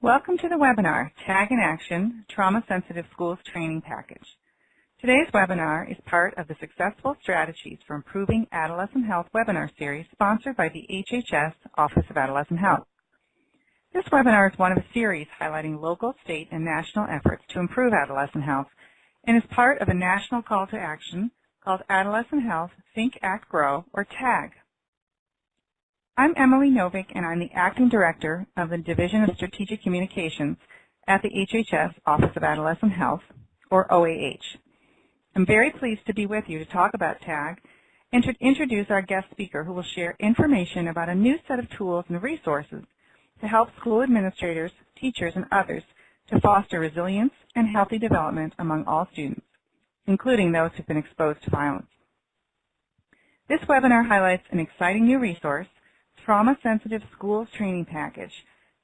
Welcome to the webinar, Tag in Action, Trauma-Sensitive Schools Training Package. Today's webinar is part of the Successful Strategies for Improving Adolescent Health webinar series sponsored by the HHS Office of Adolescent Health. This webinar is one of a series highlighting local, state, and national efforts to improve adolescent health and is part of a national call to action called Adolescent Health Think, Act, Grow, or TAG. I'm Emily Novick, and I'm the Acting Director of the Division of Strategic Communications at the HHS Office of Adolescent Health, or OAH. I'm very pleased to be with you to talk about TAG and to introduce our guest speaker who will share information about a new set of tools and resources to help school administrators, teachers, and others to foster resilience and healthy development among all students, including those who've been exposed to violence. This webinar highlights an exciting new resource, Trauma-Sensitive Schools Training Package,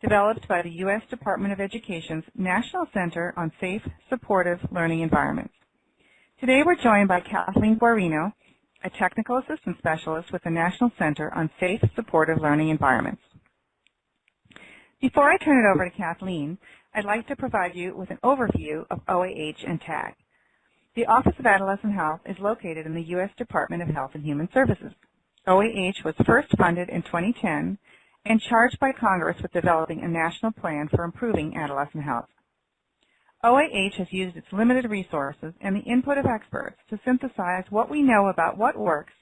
developed by the U.S. Department of Education's National Center on Safe, Supportive Learning Environments. Today we're joined by Kathleen Guarino, a Technical Assistant Specialist with the National Center on Safe, Supportive Learning Environments. Before I turn it over to Kathleen, I'd like to provide you with an overview of OAH and TAG. The Office of Adolescent Health is located in the U.S. Department of Health and Human Services. OAH was first funded in 2010 and charged by Congress with developing a national plan for improving adolescent health. OAH has used its limited resources and the input of experts to synthesize what we know about what works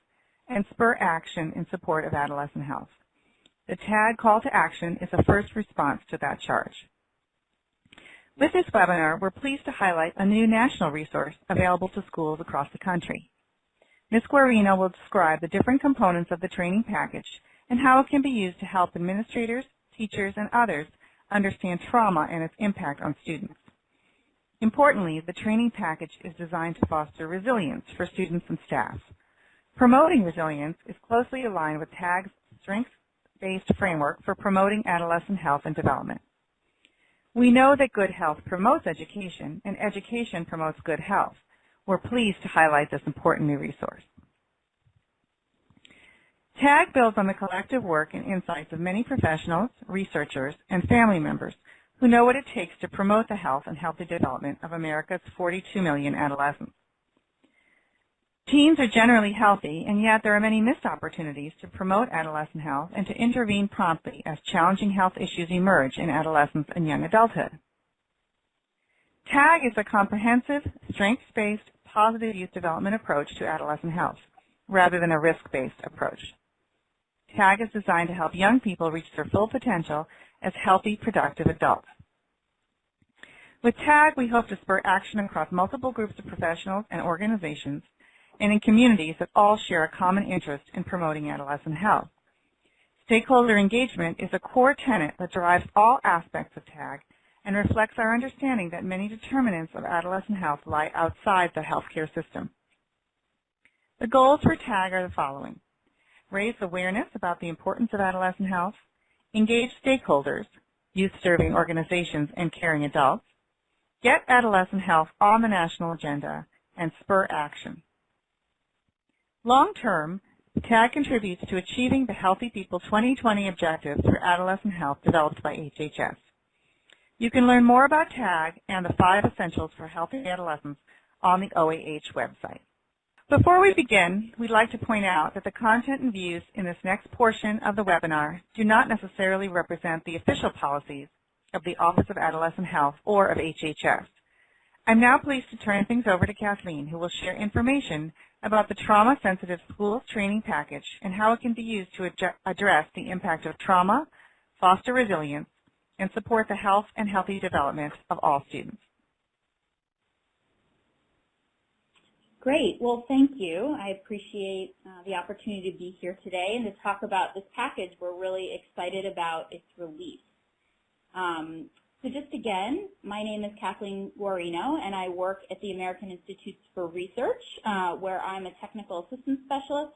and spur action in support of adolescent health. The TAG call to action is a first response to that charge. With this webinar, we're pleased to highlight a new national resource available to schools across the country. Ms. Guarino will describe the different components of the training package and how it can be used to help administrators, teachers, and others understand trauma and its impact on students. Importantly, the training package is designed to foster resilience for students and staff. Promoting resilience is closely aligned with TAG's strengths-based framework for promoting adolescent health and development. We know that good health promotes education, and education promotes good health. We're pleased to highlight this important new resource. TAG builds on the collective work and insights of many professionals, researchers, and family members who know what it takes to promote the health and healthy development of America's 42 million adolescents. Teens are generally healthy, and yet there are many missed opportunities to promote adolescent health and to intervene promptly as challenging health issues emerge in adolescence and young adulthood. TAG is a comprehensive, strengths-based, positive youth development approach to adolescent health, rather than a risk-based approach. TAG is designed to help young people reach their full potential as healthy, productive adults. With TAG, we hope to spur action across multiple groups of professionals and organizations and in communities that all share a common interest in promoting adolescent health. Stakeholder engagement is a core tenet that drives all aspects of TAG and reflects our understanding that many determinants of adolescent health lie outside the healthcare system. The goals for TAG are the following: raise awareness about the importance of adolescent health, engage stakeholders, youth-serving organizations, and caring adults, get adolescent health on the national agenda, and spur action. Long-term, TAG contributes to achieving the Healthy People 2020 objectives for adolescent health developed by HHS. You can learn more about TAG and the 5 essentials for healthy adolescents on the OAH website. Before we begin, we'd like to point out that the content and views in this next portion of the webinar do not necessarily represent the official policies of the Office of Adolescent Health or of HHS. I'm now pleased to turn things over to Kathleen, who will share information about the Trauma-Sensitive Schools Training Package and how it can be used to address the impact of trauma, foster resilience, and support the health and healthy development of all students. Great. Well, thank you. I appreciate the opportunity to be here today and to talk about this package. We're really excited about its release. So just again, my name is Kathleen Guarino, and I work at the American Institutes for Research, where I'm a Technical Assistant Specialist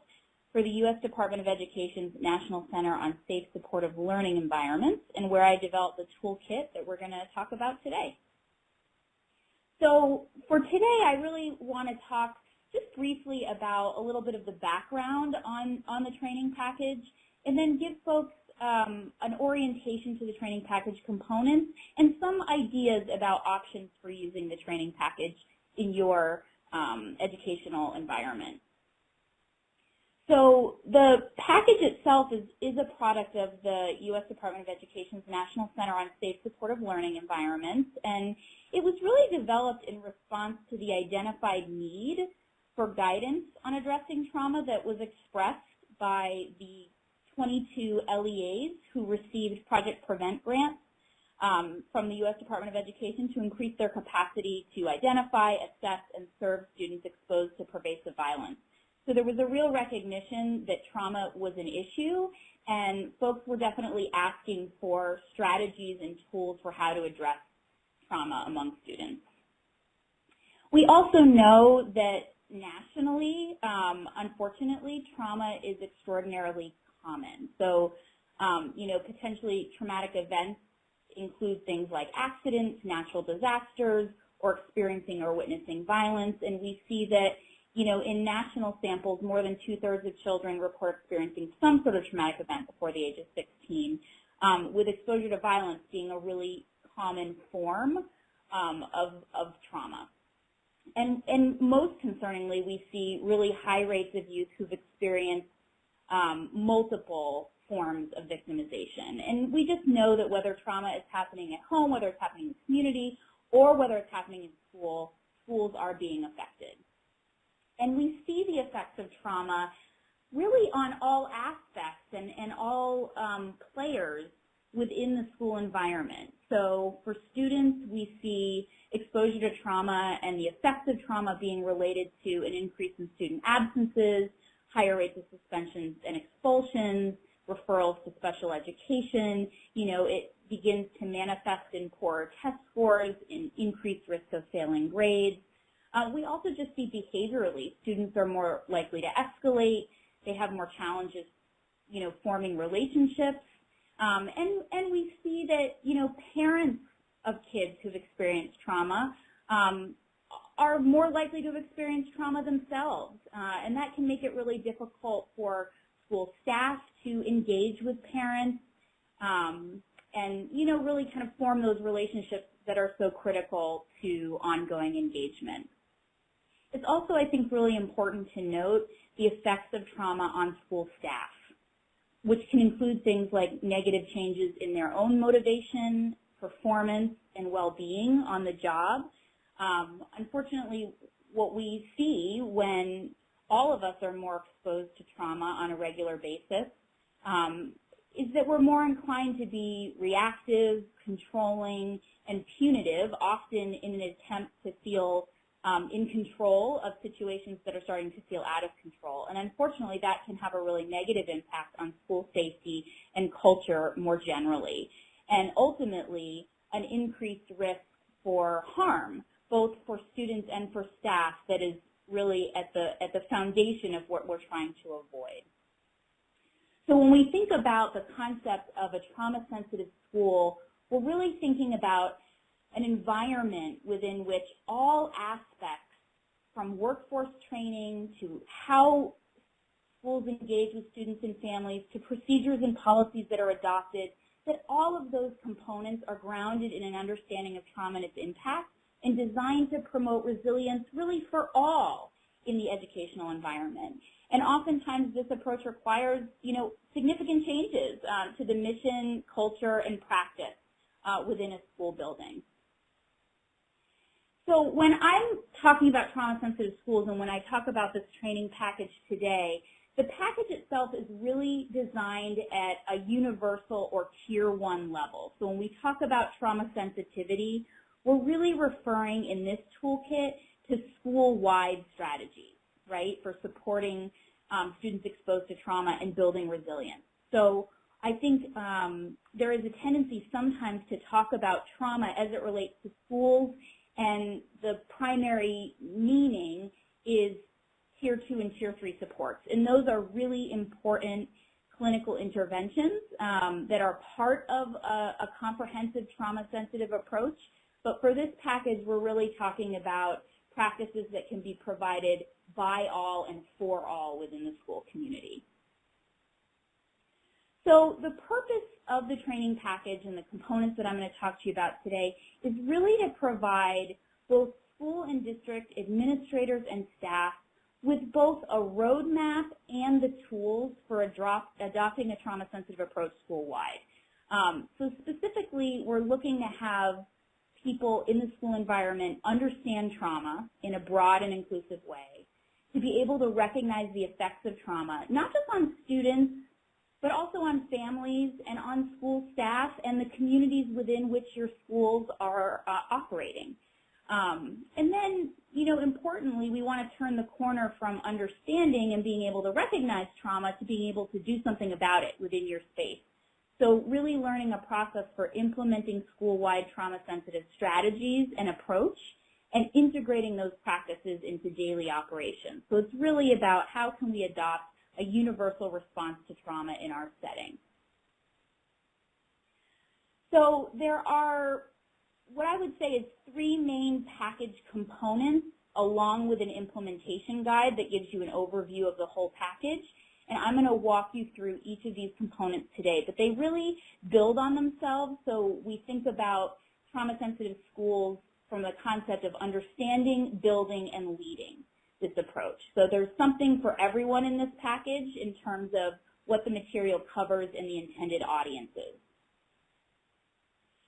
for the U.S. Department of Education's National Center on Safe, Supportive Learning Environments, and where I developed the toolkit that we're going to talk about today. So for today, I really want to talk just briefly about a little bit of the background on the training package, and then give folks an orientation to the training package components and some ideas about options for using the training package in your educational environment. So the package itself is a product of the U.S. Department of Education's National Center on Safe Supportive Learning Environments, and it was really developed in response to the identified need for guidance on addressing trauma that was expressed by the 22 LEAs who received Project Prevent grants from the U.S. Department of Education to increase their capacity to identify, assess, and serve students exposed to pervasive violence. So there was a real recognition that trauma was an issue, and folks were definitely asking for strategies and tools for how to address trauma among students. We also know that nationally, unfortunately, trauma is extraordinarily common. So, you know, potentially traumatic events include things like accidents, natural disasters, or experiencing or witnessing violence, and we see that, you know, in national samples, more than 2/3 of children report experiencing some sort of traumatic event before the age of 16, with exposure to violence being a really common form of trauma. And most concerningly, we see really high rates of youth who've experienced multiple forms of victimization. And we just know that whether trauma is happening at home, whether it's happening in the community, or whether it's happening in school, schools are being affected. And we see the effects of trauma really on all aspects and all players within the school environment. So for students, we see exposure to trauma and the effects of trauma being related to an increase in student absences, higher rates of suspensions and expulsions, referrals to special education. You know, it begins to manifest in poorer test scores, in increased risk of failing grades. We also just see behaviorally, students are more likely to escalate. They have more challenges, you know, forming relationships. And we see that, you know, parents of kids who've experienced trauma are more likely to have experienced trauma themselves. And that can make it really difficult for school staff to engage with parents and, you know, really kind of form those relationships that are so critical to ongoing engagement. It's also, I think, really important to note the effects of trauma on school staff, which can include things like negative changes in their own motivation, performance, and well-being on the job. Unfortunately, what we see when all of us are more exposed to trauma on a regular basis is that we're more inclined to be reactive, controlling, and punitive, often in an attempt to feel in control of situations that are starting to feel out of control. And unfortunately, that can have a really negative impact on school safety and culture more generally, and ultimately an increased risk for harm, both for students and for staff, that is really at the foundation of what we're trying to avoid. So when we think about the concept of a trauma-sensitive school, we're really thinking about an environment within which all aspects, from workforce training to how schools engage with students and families to procedures and policies that are adopted, that all of those components are grounded in an understanding of trauma and its impact and designed to promote resilience really for all in the educational environment. And oftentimes this approach requires, you know, significant changes to the mission, culture, and practice within a school building. So when I'm talking about trauma-sensitive schools and when I talk about this training package today, the package itself is really designed at a universal or tier 1 level. So when we talk about trauma sensitivity, we're really referring in this toolkit to school-wide strategies, right, for supporting students exposed to trauma and building resilience. So I think there is a tendency sometimes to talk about trauma as it relates to schools, and the primary meaning is tier 2 and tier 3 supports. And those are really important clinical interventions that are part of a comprehensive trauma-sensitive approach. But for this package, we're really talking about practices that can be provided by all and for all within the school community. So the purpose of the training package and the components that I'm going to talk to you about today is really to provide both school and district administrators and staff with both a roadmap and the tools for adopting a trauma-sensitive approach school-wide. So specifically, we're looking to have people in the school environment understand trauma in a broad and inclusive way, to be able to recognize the effects of trauma, not just on students, but also on families and on school staff and the communities within which your schools are operating. And then, importantly, we want to turn the corner from understanding and being able to recognize trauma to being able to do something about it within your space. So really learning a process for implementing school-wide trauma-sensitive strategies and approach and integrating those practices into daily operations. So it's really about how can we adopt a universal response to trauma in our setting. So there are, what I would say is 3 main package components along with an implementation guide that gives you an overview of the whole package. And I'm going to walk you through each of these components today, but they really build on themselves. So we think about trauma-sensitive schools from the concept of understanding, building, and leading this approach. So there's something for everyone in this package in terms of what the material covers and the intended audiences.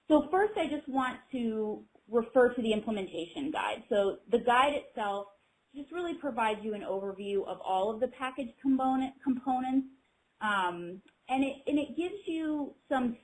So first, I just want to refer to the implementation guide. So the guide itself just really provides you an overview of all of the package components, and it gives you some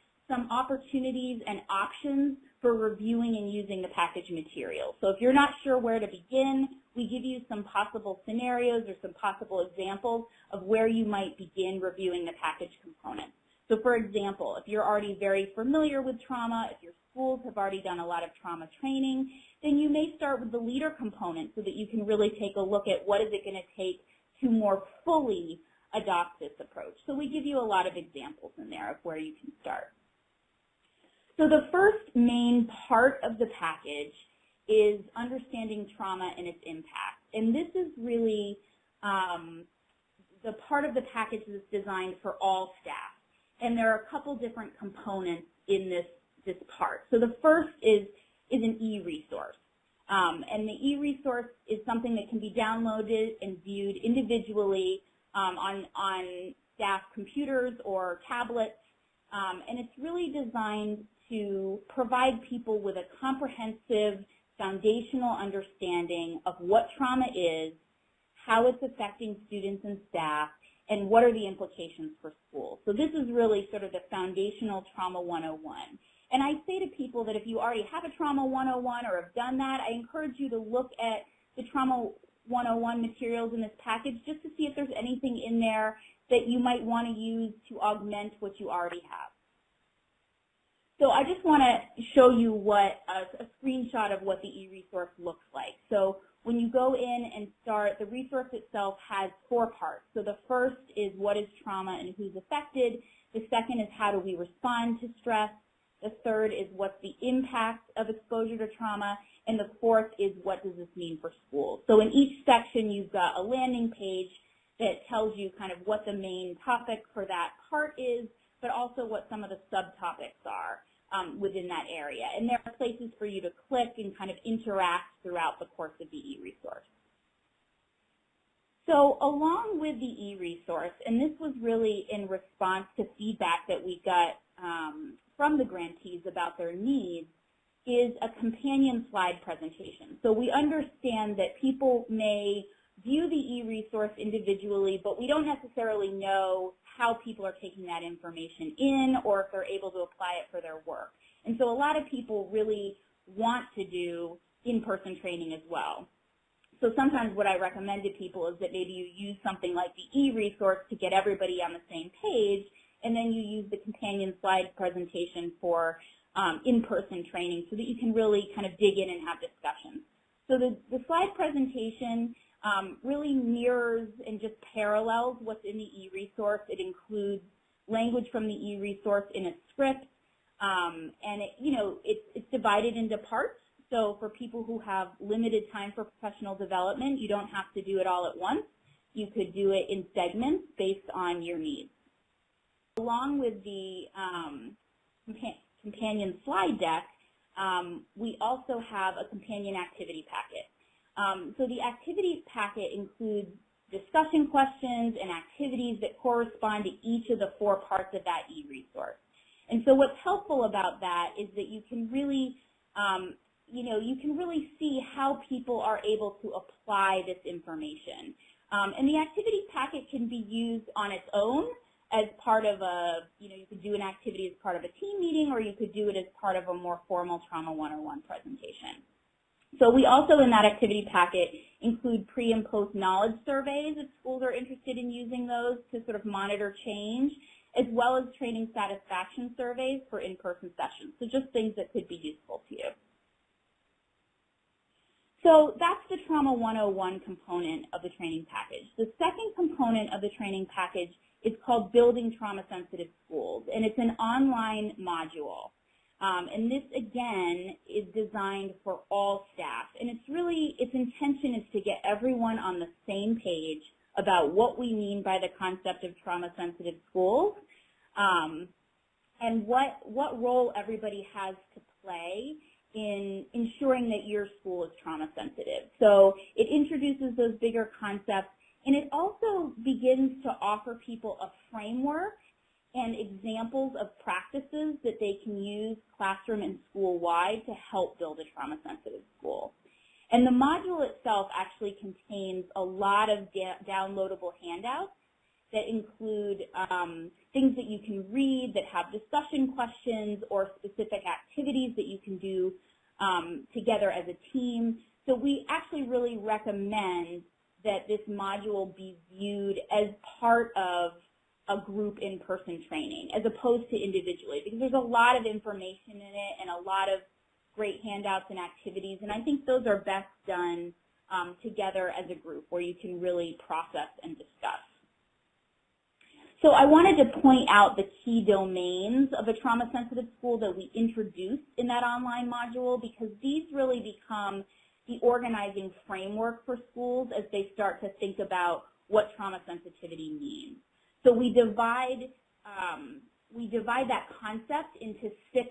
opportunities and options for reviewing and using the package material. So if you're not sure where to begin, we give you some possible scenarios or some possible examples of where you might begin reviewing the package components. So for example, if you're already very familiar with trauma, if your schools have already done a lot of trauma training, then you may start with the leader component so that you can really take a look at what is it going to take to more fully adopt this approach. So we give you a lot of examples in there of where you can start. So the first main part of the package is understanding trauma and its impact. And this is really the part of the package that's designed for all staff. And there are a couple different components in this part. So the first is an e-resource. And the e-resource is something that can be downloaded and viewed individually on staff computers or tablets. And it's really designed to provide people with a comprehensive foundational understanding of what trauma is, how it's affecting students and staff, and what are the implications for schools. So this is really sort of the foundational Trauma 101. And I say to people that if you already have a Trauma 101 or have done that, I encourage you to look at the Trauma 101 materials in this package just to see if there's anything in there that you might want to use to augment what you already have. So I just want to show you what a screenshot of what the e-resource looks like. So when you go in and start, the resource itself has 4 parts. So the first is what is trauma and who's affected. The second is how do we respond to stress. The third is what's the impact of exposure to trauma. And the fourth is what does this mean for schools. So in each section, you've got a landing page that tells you kind of what the main topic for that part is, but also what some of the subtopics are within that area. And there are places for you to click and kind of interact throughout the course of the e-resource. So along with the e-resource, and this was really in response to feedback that we got from the grantees about their needs, is a companion slide presentation. So we understand that people may view the e-resource individually, but we don't necessarily know how people are taking that information in or if they're able to apply it for their work. And so a lot of people really want to do in-person training as well. So sometimes what I recommend to people is that maybe you use something like the e-resource to get everybody on the same page, and then you use the companion slide presentation for in-person training so that you can really kind of dig in and have discussions. So the slide presentation really mirrors and just parallels what's in the e-resource. It includes language from the e-resource in a script, and it's divided into parts. So for people who have limited time for professional development, you don't have to do it all at once. You could do it in segments based on your needs. along with the companion slide deck, we also have a companion activity packet. So the activity packet includes discussion questions and activities that correspond to each of the 4 parts of that e-resource. And so what's helpful about that is that you can really, you can really see how people are able to apply this information. And the activity packet can be used on its own as part of a, you could do an activity as part of a team meeting, or you could do it as part of a more formal Trauma 101 presentation. So we also, in that activity packet, include pre- and post-knowledge surveys if schools are interested in using those to sort of monitor change, as well as training satisfaction surveys for in-person sessions. So just things that could be useful to you. So that's the Trauma 101 component of the training package. The second component of the training package is called Building Trauma-Sensitive Schools, and it's an online module. And this, again, is designed for all staff. And its intention is to get everyone on the same page about what we mean by the concept of trauma-sensitive schools, and what role everybody has to play in ensuring that your school is trauma-sensitive. So it introduces those bigger concepts, and it also begins to offer people a framework and examples of practices that they can use classroom and school-wide to help build a trauma-sensitive school. And the module itself actually contains a lot of downloadable handouts that include things that you can read that have discussion questions or specific activities that you can do together as a team. So we actually really recommend that this module be viewed as part of a group in-person training as opposed to individually, because there's a lot of information in it and a lot of great handouts and activities, and I think those are best done together as a group where you can really process and discuss. So I wanted to point out the key domains of a trauma-sensitive school that we introduced in that online module, because these really become the organizing framework for schools as they start to think about what trauma sensitivity means. So we divide that concept into 6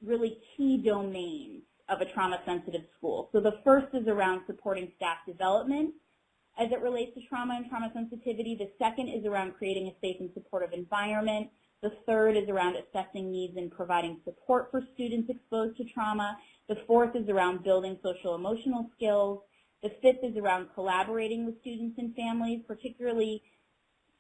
really key domains of a trauma-sensitive school. So the first is around supporting staff development as it relates to trauma and trauma sensitivity. The second is around creating a safe and supportive environment. The third is around assessing needs and providing support for students exposed to trauma. The fourth is around building social emotional skills. The fifth is around collaborating with students and families, particularly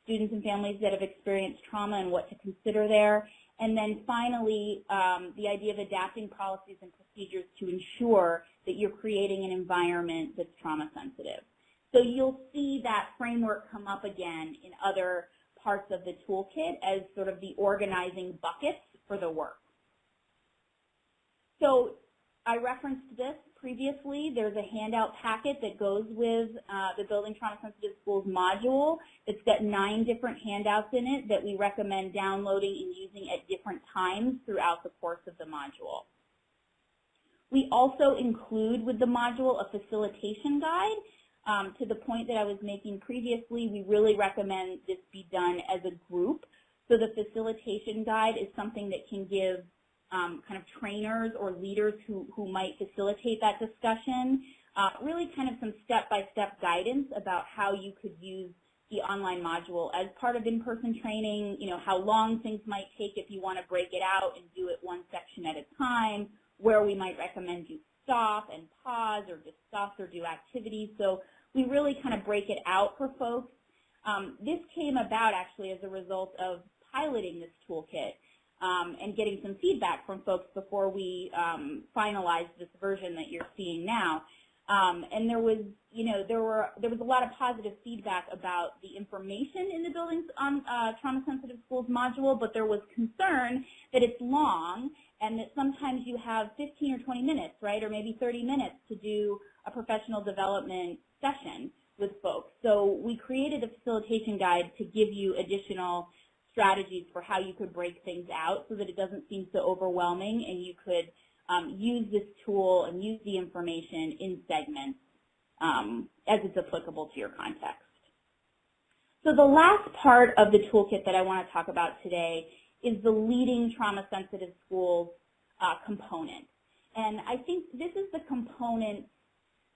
students and families that have experienced trauma and what to consider there. And then finally, the idea of adapting policies and procedures to ensure that you're creating an environment that's trauma sensitive. So you'll see that framework come up again in other parts of the toolkit as sort of the organizing buckets for the work. So I referenced this previously. There's a handout packet that goes with the Building Trauma-Sensitive Schools module. It's got 9 different handouts in it that we recommend downloading and using at different times throughout the course of the module. We also include with the module a facilitation guide. To the point that I was making previously, we really recommend this be done as a group. So the facilitation guide is something that can give kind of trainers or leaders who might facilitate that discussion, really kind of some step-by-step guidance about how you could use the online module as part of in-person training, how long things might take if you want to break it out and do it one section at a time, where we might recommend you stop and pause or discuss or do activities. So we really kind of break it out for folks. This came about actually as a result of piloting this toolkit and getting some feedback from folks before we finalized this version that you're seeing now. And there was, there was a lot of positive feedback about the information in the Buildings on Trauma-Sensitive Schools module, but there was concern that it's long and that sometimes you have 15 or 20 minutes, right, or maybe 30 minutes to do a professional development session with folks. So we created a facilitation guide to give you additional strategies for how you could break things out so that it doesn't seem so overwhelming and you could use this tool and use the information in segments as it's applicable to your context. So the last part of the toolkit that I want to talk about today is the leading trauma-sensitive schools component. And I think this is the component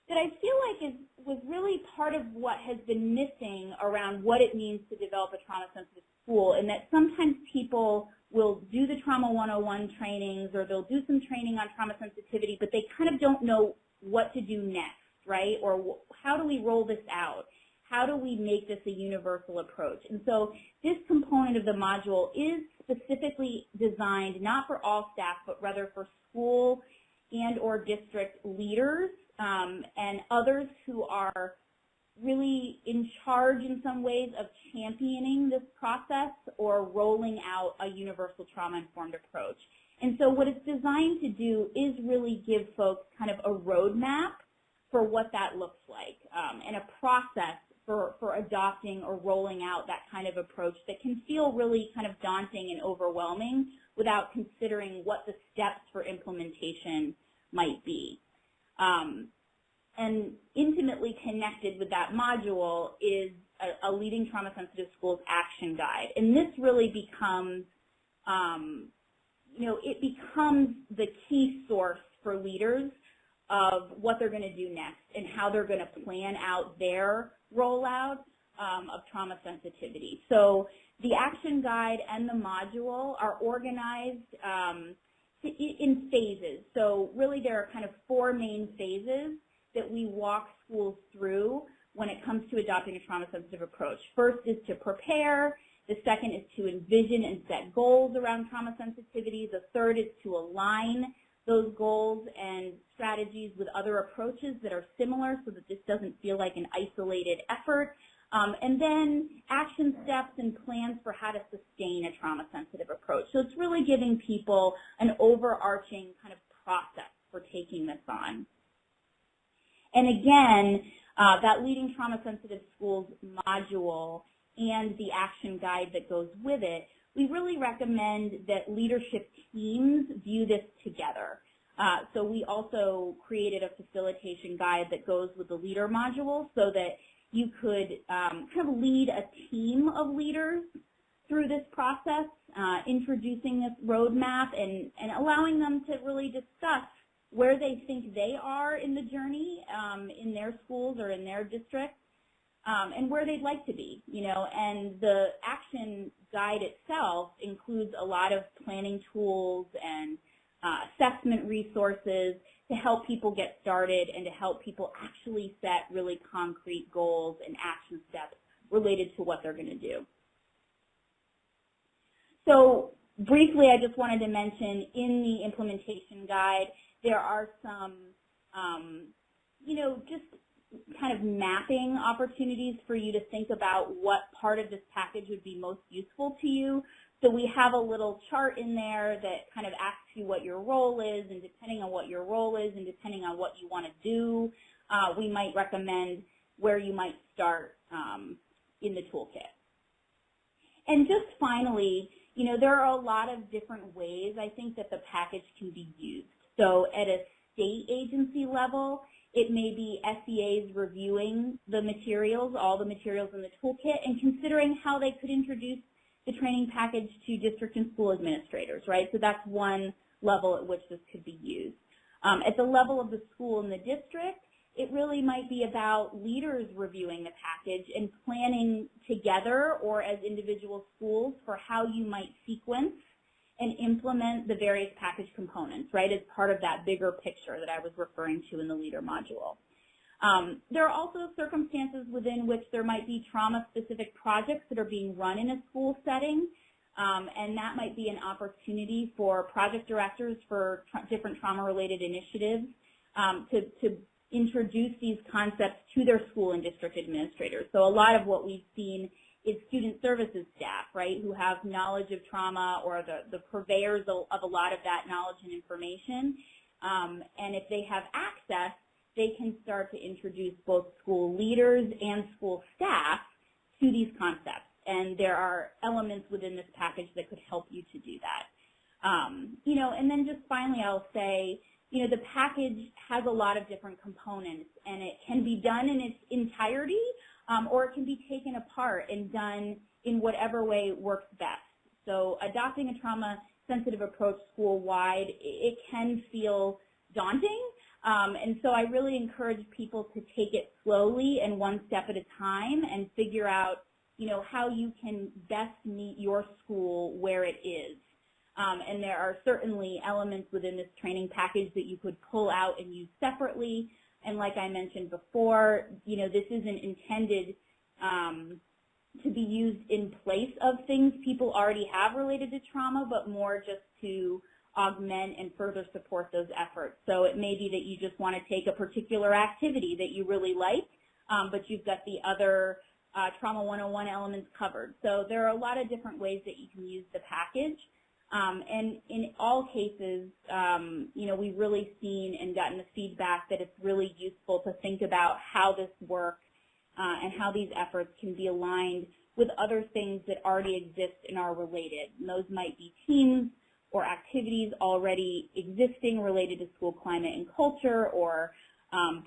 that I feel like was really part of what has been missing around what it means to develop a trauma-sensitive school, and that sometimes people will do the Trauma 101 trainings or they'll do some training on trauma sensitivity, but they kind of don't know what to do next, right? Or how do we roll this out? How do we make this a universal approach? And so this component of the module is specifically designed not for all staff, but rather for school and or district leaders and others who are really in charge in some ways of championing this process or rolling out a universal trauma-informed approach. And so what it's designed to do is really give folks kind of a roadmap for what that looks like and a process for adopting or rolling out that kind of approach that can feel really kind of daunting and overwhelming without considering what the steps for implementation might be. And intimately connected with that module is a leading trauma-sensitive schools action guide. And this really becomes, it becomes the key source for leaders of what they're going to do next and how they're going to plan out their rollout of trauma sensitivity. So the action guide and the module are organized in phases. So really there are kind of 4 main phases that we walk schools through when it comes to adopting a trauma-sensitive approach. First is to prepare. The second is to envision and set goals around trauma sensitivity. The third is to align those goals and strategies with other approaches that are similar so that this doesn't feel like an isolated effort. And then action steps and plans for how to sustain a trauma-sensitive approach. So it's really giving people an overarching kind of process for taking this on. And again, that leading trauma-sensitive schools module and the action guide that goes with it, we really recommend that leadership teams view this together. So we also created a facilitation guide that goes with the leader module so that you could kind of lead a team of leaders through this process, introducing this roadmap and allowing them to really discuss where they think they are in the journey in their schools or in their districts, and where they'd like to be, and the action guide itself includes a lot of planning tools and assessment resources to help people get started and to help people actually set really concrete goals and action steps related to what they're going to do. So briefly, I just wanted to mention in the implementation guide, there are some, just kind of mapping opportunities for you to think about what part of this package would be most useful to you. So we have a little chart in there that kind of asks you what your role is, and depending on what your role is and depending on what you want to do, we might recommend where you might start in the toolkit. And just finally, there are a lot of different ways I think that the package can be used. So at a state agency level, it may be SEAs reviewing the materials, all the materials in the toolkit, and considering how they could introduce the training package to district and school administrators, right? So that's one level at which this could be used. At the level of the school and the district, it really might be about leaders reviewing the package and planning together or as individual schools for how you might sequence and implement the various package components, right, as part of that bigger picture that I was referring to in the leader module. There are also circumstances within which there might be trauma-specific projects that are being run in a school setting, and that might be an opportunity for project directors for different trauma-related initiatives to introduce these concepts to their school and district administrators. So a lot of what we've seen is student services staff, right, who have knowledge of trauma or the purveyors of a lot of that knowledge and information. And if they have access, they can start to introduce both school leaders and school staff to these concepts. And there are elements within this package that could help you to do that. And then just finally I'll say, the package has a lot of different components, and it can be done in its entirety, or it can be taken apart and done in whatever way works best. So adopting a trauma-sensitive approach school-wide, it can feel daunting, and so I really encourage people to take it slowly and one step at a time and figure out, how you can best meet your school where it is. And there are certainly elements within this training package that you could pull out and use separately. And like I mentioned before, this isn't intended to be used in place of things people already have related to trauma, but more just to augment and further support those efforts. So it may be that you just want to take a particular activity that you really like, but you've got the other Trauma 101 elements covered. So there are a lot of different ways that you can use the package. And in all cases, we've really seen and gotten the feedback that it's really useful to think about how this works and how these efforts can be aligned with other things that already exist and are related. And those might be teams or activities already existing related to school climate and culture, or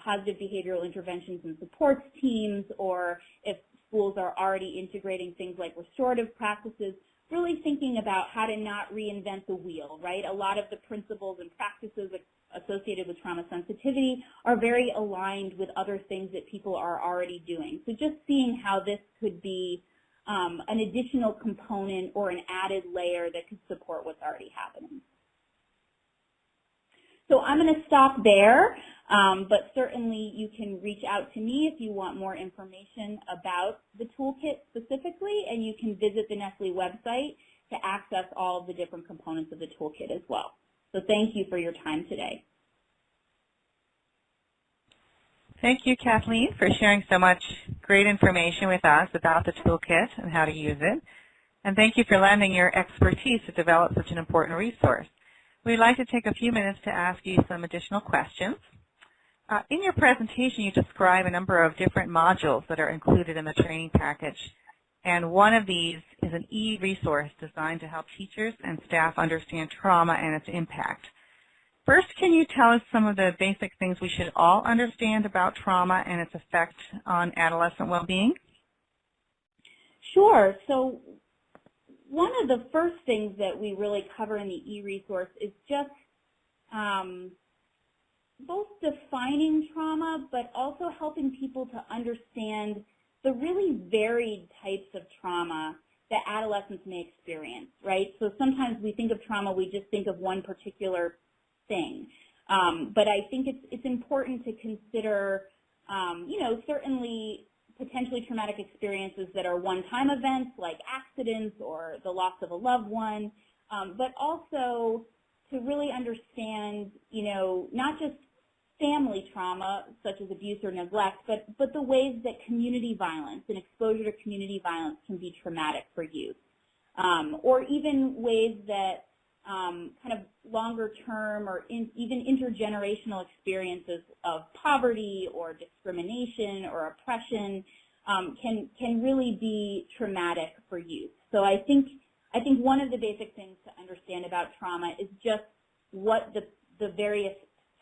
positive behavioral interventions and supports teams, or if schools are already integrating things like restorative practices, really thinking about how to not reinvent the wheel, right? A lot of the principles and practices associated with trauma sensitivity are very aligned with other things that people are already doing. So just seeing how this could be an additional component or an added layer that could support what's already happening. So I'm going to stop there, but certainly you can reach out to me if you want more information about the toolkit specifically, and you can visit the Nestle website to access all of the different components of the toolkit as well. So thank you for your time today. Thank you, Kathleen, for sharing so much great information with us about the toolkit and how to use it. And thank you for lending your expertise to develop such an important resource. We'd like to take a few minutes to ask you some additional questions. In your presentation, you describe a number of different modules that are included in the training package. And one of these is an e-resource designed to help teachers and staff understand trauma and its impact. First, can you tell us some of the basic things we should all understand about trauma and its effect on adolescent well-being? Sure. So one of the first things that we really cover in the e-resource is just both defining trauma, but also helping people to understand the really varied types of trauma that adolescents may experience, right? So sometimes we think of trauma, we just think of one particular thing. But I think it's important to consider, certainly potentially traumatic experiences that are one-time events like accidents or the loss of a loved one, but also to really understand, not just family trauma such as abuse or neglect, but the ways that community violence and exposure to community violence can be traumatic for youth, or even ways that kind of longer term or even intergenerational experiences of poverty or discrimination or oppression can really be traumatic for youth. So I think one of the basic things to understand about trauma is just what the various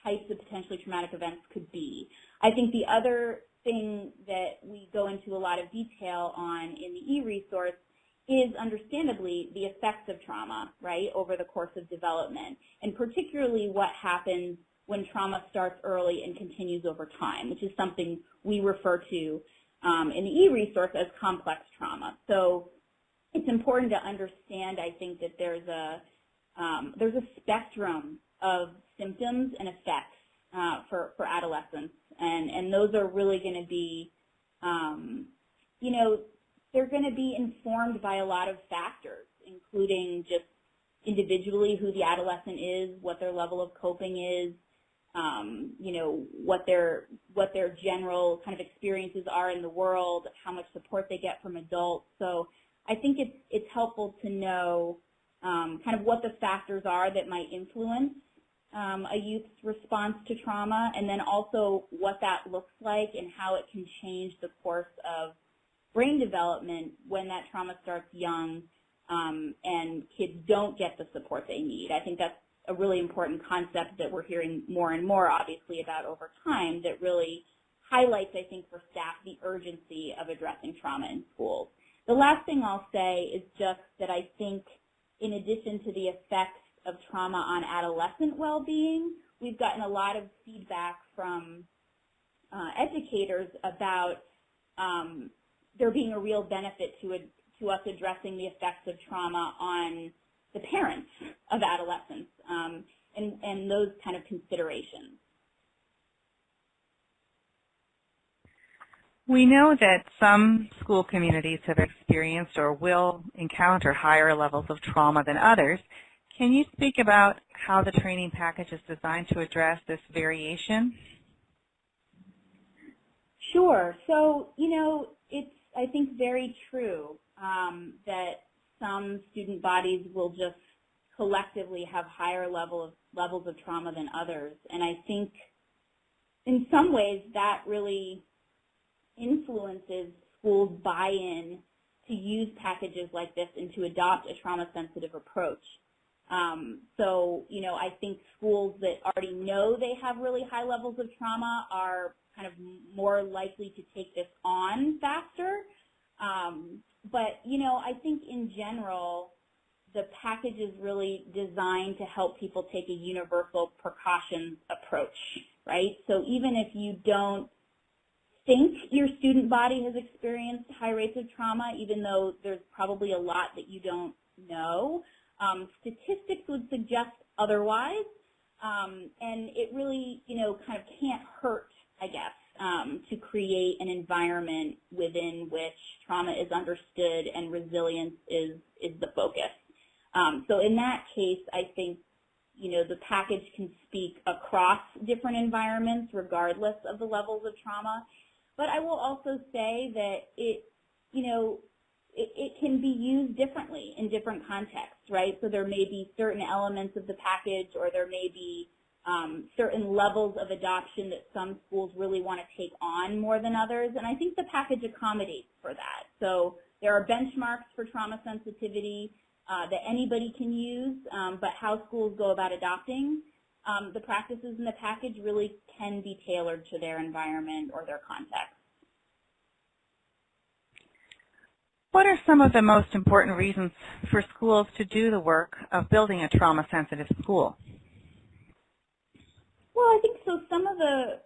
types of potentially traumatic events could be. I think the other thing that we go into a lot of detail on in the e-resource is understandably the effects of trauma, right, over the course of development, and particularly what happens when trauma starts early and continues over time, which is something we refer to in the e-resource as complex trauma. So it's important to understand, I think, that there's a spectrum of symptoms and effects for adolescents, and those are really going to be, they're going to be informed by a lot of factors, including just individually who the adolescent is, what their level of coping is, what their general kind of experiences are in the world, how much support they get from adults. So I think it's helpful to know kind of what the factors are that might influence a youth's response to trauma, and then also what that looks like and how it can change the course of brain development when that trauma starts young and kids don't get the support they need. I think that's a really important concept that we're hearing more and more, obviously, about over time, that really highlights, I think, for staff the urgency of addressing trauma in schools. The last thing I'll say is just that I think in addition to the effects of trauma on adolescent well-being, we've gotten a lot of feedback from educators about there being a real benefit to us addressing the effects of trauma on the parents of adolescents and those kind of considerations. We know that some school communities have experienced or will encounter higher levels of trauma than others. Can you speak about how the training package is designed to address this variation? Sure. So, it's, I think, very true that some student bodies will just collectively have higher levels of trauma than others. And I think in some ways that really influences schools' buy-in to use packages like this and to adopt a trauma-sensitive approach. So, I think schools that already know they have really high levels of trauma are kind of more likely to take this on faster. But, I think in general, the package is really designed to help people take a universal precautions approach, right? So even if you don't think your student body has experienced high rates of trauma, even though there's probably a lot that you don't know, statistics would suggest otherwise, and it really, kind of can't hurt, I guess, to create an environment within which trauma is understood and resilience is the focus. So in that case, I think, the package can speak across different environments regardless of the levels of trauma. But I will also say that it can be used differently in different contexts, right? So there may be certain elements of the package, or there may be certain levels of adoption that some schools really want to take on more than others, and I think the package accommodates for that. So there are benchmarks for trauma sensitivity that anybody can use, but how schools go about adopting the practices in the package really can be tailored to their environment or their context. What are some of the most important reasons for schools to do the work of building a trauma-sensitive school? Well, I think so. Some of the,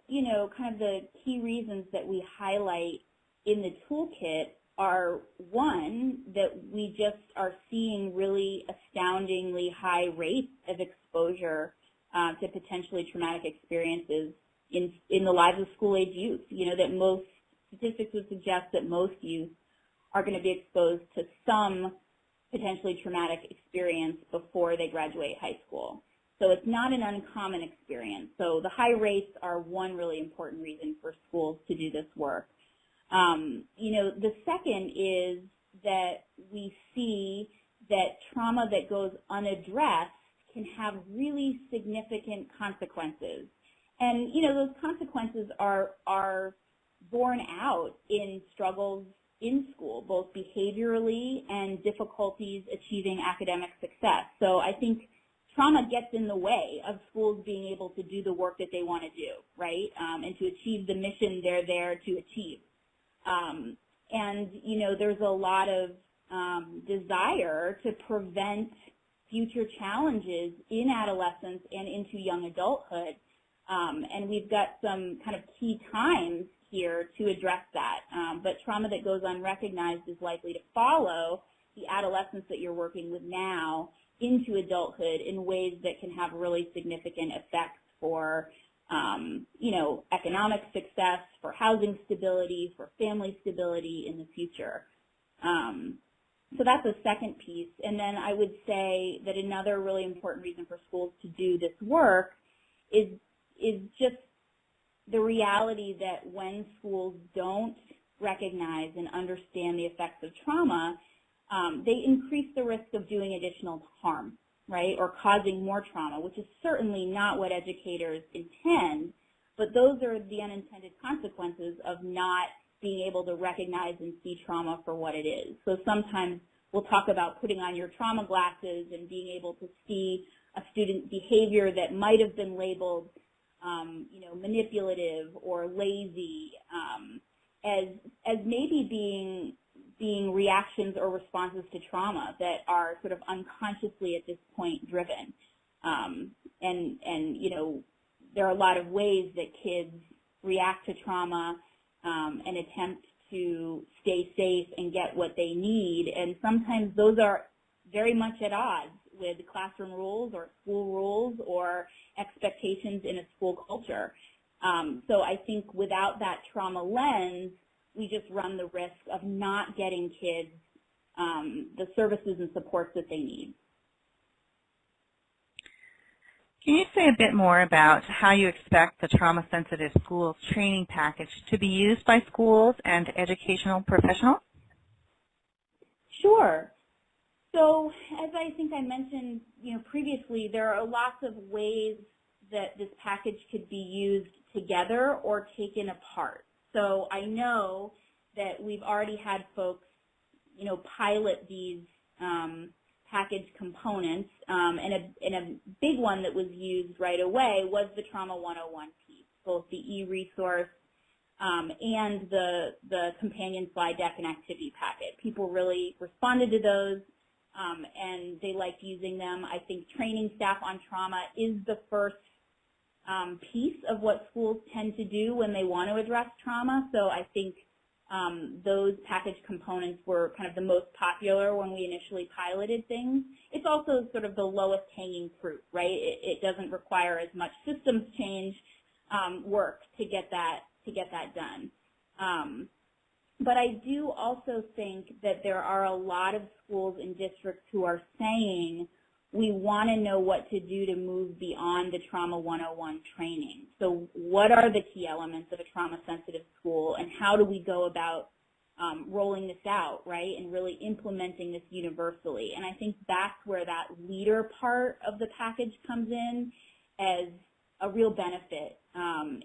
kind of the key reasons that we highlight in the toolkit are, one, that we just are seeing really astoundingly high rates of exposure to potentially traumatic experiences in the lives of school-age youth. That most statistics would suggest that most youth are going to be exposed to some potentially traumatic experience before they graduate high school. So it's not an uncommon experience. So the high rates are one really important reason for schools to do this work. The second is that we see that trauma that goes unaddressed can have really significant consequences. And, those consequences are borne out in struggles in school, both behaviorally and difficulties achieving academic success. So I think trauma gets in the way of schools being able to do the work that they want to do, right, and to achieve the mission they're there to achieve. And, there's a lot of desire to prevent future challenges in adolescence and into young adulthood. And we've got some kind of key times here to address that. But trauma that goes unrecognized is likely to follow the adolescents that you're working with now into adulthood in ways that can have really significant effects for, economic success, for housing stability, for family stability in the future. So that's a second piece. And then I would say that another really important reason for schools to do this work is just the reality that when schools don't recognize and understand the effects of trauma, they increase the risk of doing additional harm, right, or causing more trauma, which is certainly not what educators intend, but those are the unintended consequences of not being able to recognize and see trauma for what it is. So sometimes we'll talk about putting on your trauma glasses and being able to see a student's behavior that might have been labeled manipulative or lazy, as maybe being reactions or responses to trauma that are sort of unconsciously at this point driven. There are a lot of ways that kids react to trauma and attempt to stay safe and get what they need, and sometimes those are very much at odds with classroom rules or school rules or expectations in a school culture. So I think without that trauma lens, we just run the risk of not getting kids the services and supports that they need. Can you say a bit more about how you expect the trauma-sensitive schools training package to be used by schools and educational professionals? Sure. So as I think I mentioned previously, there are lots of ways that this package could be used together or taken apart. So I know that we've already had folks pilot these package components, and a big one that was used right away was the Trauma 101 piece, both the e-resource and the companion slide deck and activity packet. People really responded to those, and they liked using them. I think training staff on trauma is the first piece of what schools tend to do when they want to address trauma, so I think those package components were kind of the most popular when we initially piloted things. It's also sort of the lowest hanging fruit, right? It doesn't require as much systems change work to get that done. But I do also think that there are a lot of schools and districts who are saying we want to know what to do to move beyond the Trauma 101 training. So what are the key elements of a trauma-sensitive school, and how do we go about rolling this out, right, and really implementing this universally? And I think that's where that leader part of the package comes in as a real benefit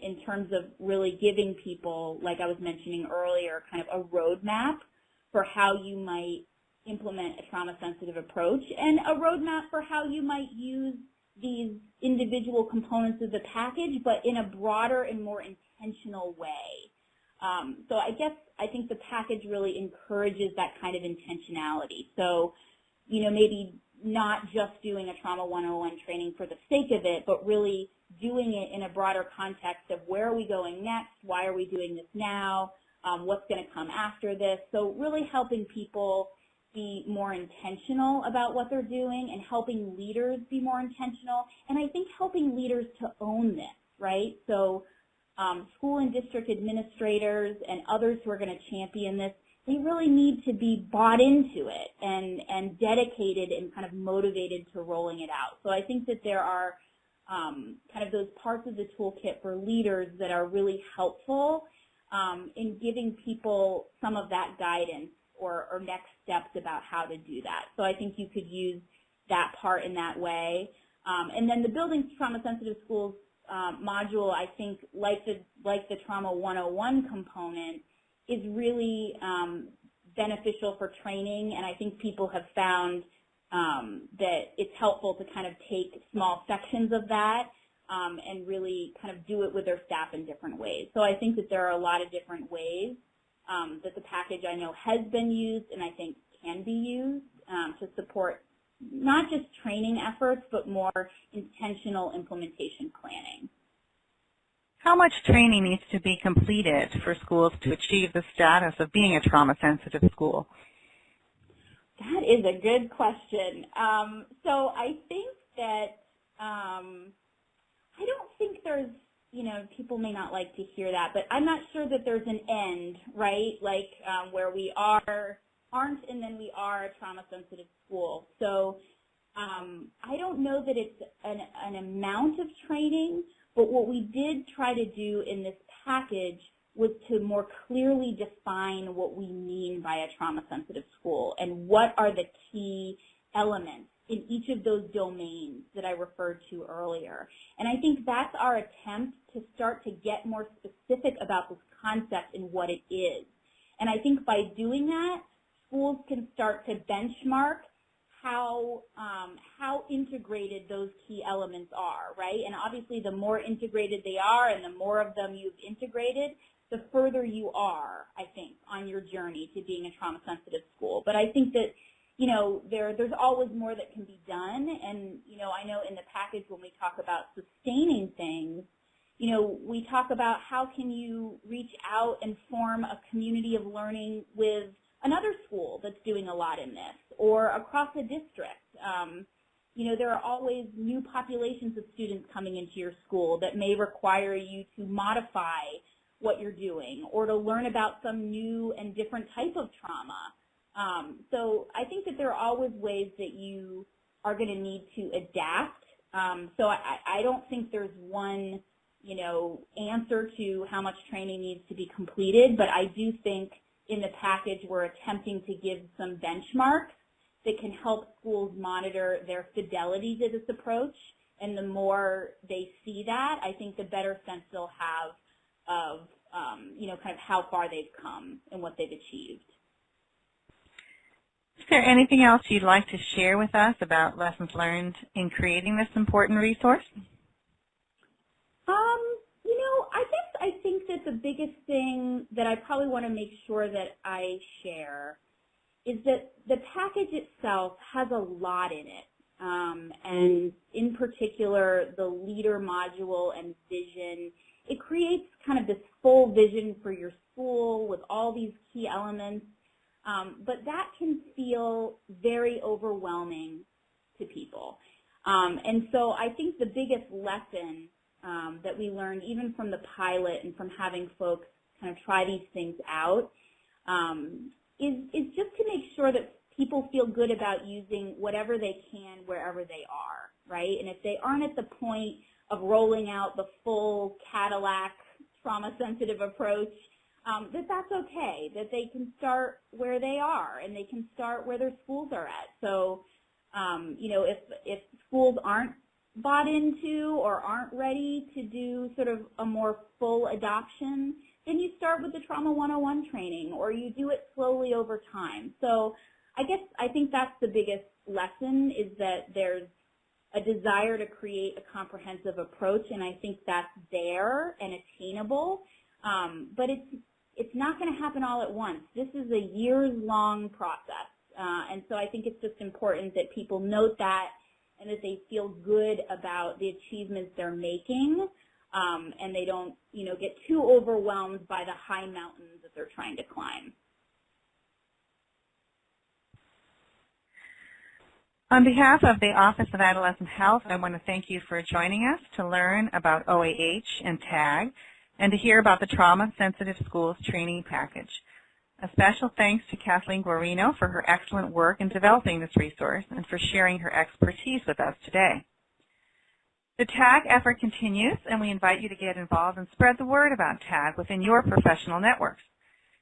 in terms of really giving people, like I was mentioning earlier, kind of a roadmap for how you might implement a trauma-sensitive approach, and a roadmap for how you might use these individual components of the package, but in a broader and more intentional way. So I think the package really encourages that kind of intentionality. So, maybe not just doing a Trauma 101 training for the sake of it, but really doing it in a broader context of where are we going next, why are we doing this now, what's going to come after this. So really helping people be more intentional about what they're doing and helping leaders be more intentional, and I think helping leaders to own this, right? So school and district administrators and others who are going to champion this, they really need to be bought into it and dedicated and kind of motivated to rolling it out. So I think that there are kind of those parts of the toolkit for leaders that are really helpful in giving people some of that guidance or next steps about how to do that. So I think you could use that part in that way. And then the Building Trauma-Sensitive Schools module, I think, like the Trauma 101 component, is really beneficial for training, and I think people have found that it's helpful to kind of take small sections of that and really kind of do it with their staff in different ways. So I think that there are a lot of different ways that the package I know has been used and I think can be used to support not just training efforts, but more intentional implementation planning. How much training needs to be completed for schools to achieve the status of being a trauma-sensitive school? That is a good question. So I think that I don't think there's, people may not like to hear that, but I'm not sure that there's an end, right? Like where we aren't and then we are a trauma-sensitive school. So I don't know that it's an amount of training, but what we did try to do in this package was to more clearly define what we mean by a trauma-sensitive school and what are the key elements in each of those domains that I referred to earlier. And I think that's our attempt to start to get more specific about this concept and what it is. And I think by doing that, schools can start to benchmark how integrated those key elements are, right? And obviously the more integrated they are and the more of them you've integrated, the further you are, I think, on your journey to being a trauma-sensitive school. But I think that, you know, there's always more that can be done. And, you know, I know in the package when we talk about sustaining things, you know, we talk about how can you reach out and form a community of learning with another school that's doing a lot in this, or across a district. You know, there are always new populations of students coming into your school that may require you to modify what you're doing or to learn about some new and different type of trauma. So I think that there are always ways that you are going to need to adapt. So I don't think there's one, you know, answer to how much training needs to be completed, but I do think in the package we're attempting to give some benchmarks that can help schools monitor their fidelity to this approach, and the more they see that, I think the better sense they'll have of, you know, kind of how far they've come and what they've achieved. Is there anything else you'd like to share with us about lessons learned in creating this important resource? You know, I think that the biggest thing that I probably want to make sure that I share is that the package itself has a lot in it. And in particular, the leader module and vision, it creates kind of this full vision for your school with all these key elements. But that can feel very overwhelming to people. And so I think the biggest lesson that we learned even from the pilot and from having folks kind of try these things out is just to make sure that people feel good about using whatever they can wherever they are, right? And if they aren't at the point of rolling out the full Cadillac trauma-sensitive approach, that's okay, that they can start where they are and they can start where their schools are at. So, you know, if schools aren't bought into or aren't ready to do sort of a more full adoption, then you start with the Trauma 101 training or you do it slowly over time. So I think that's the biggest lesson, is that there's a desire to create a comprehensive approach, and I think that's there and attainable, but it's not going to happen all at once. This is a years-long process, and so I think it's just important that people note that and that they feel good about the achievements they're making, and they don't, you know, get too overwhelmed by the high mountains that they're trying to climb. On behalf of the Office of Adolescent Health, I want to thank you for joining us to learn about OAH and TAG and to hear about the Trauma Sensitive Schools Training Package. A special thanks to Kathleen Guarino for her excellent work in developing this resource and for sharing her expertise with us today. The TAG effort continues, and we invite you to get involved and spread the word about TAG within your professional networks.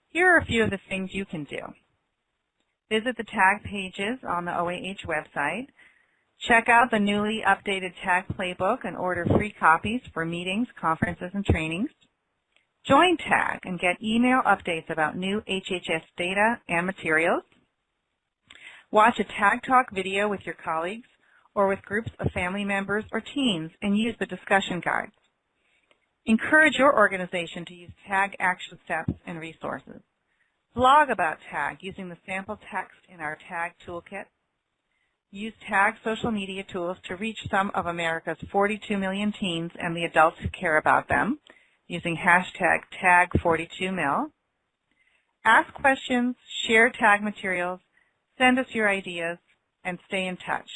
Here are a few of the things you can do. Visit the TAG pages on the OAH website. Check out the newly updated TAG playbook and order free copies for meetings, conferences, and trainings. Join TAG and get email updates about new HHS data and materials. Watch a TAG Talk video with your colleagues or with groups of family members or teens and use the discussion guides. Encourage your organization to use TAG action steps and resources. Blog about TAG using the sample text in our TAG toolkit. Use TAG social media tools to reach some of America's 42 million teens and the adults who care about them using hashtag TAG42mil. Ask questions, share TAG materials, send us your ideas, and stay in touch.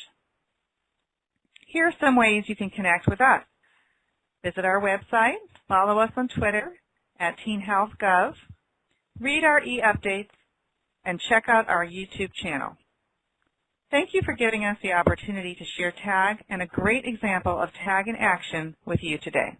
Here are some ways you can connect with us. Visit our website, follow us on Twitter @TeenHealthGov, read our e-updates, and check out our YouTube channel. Thank you for giving us the opportunity to share TAG and a great example of TAG in action with you today.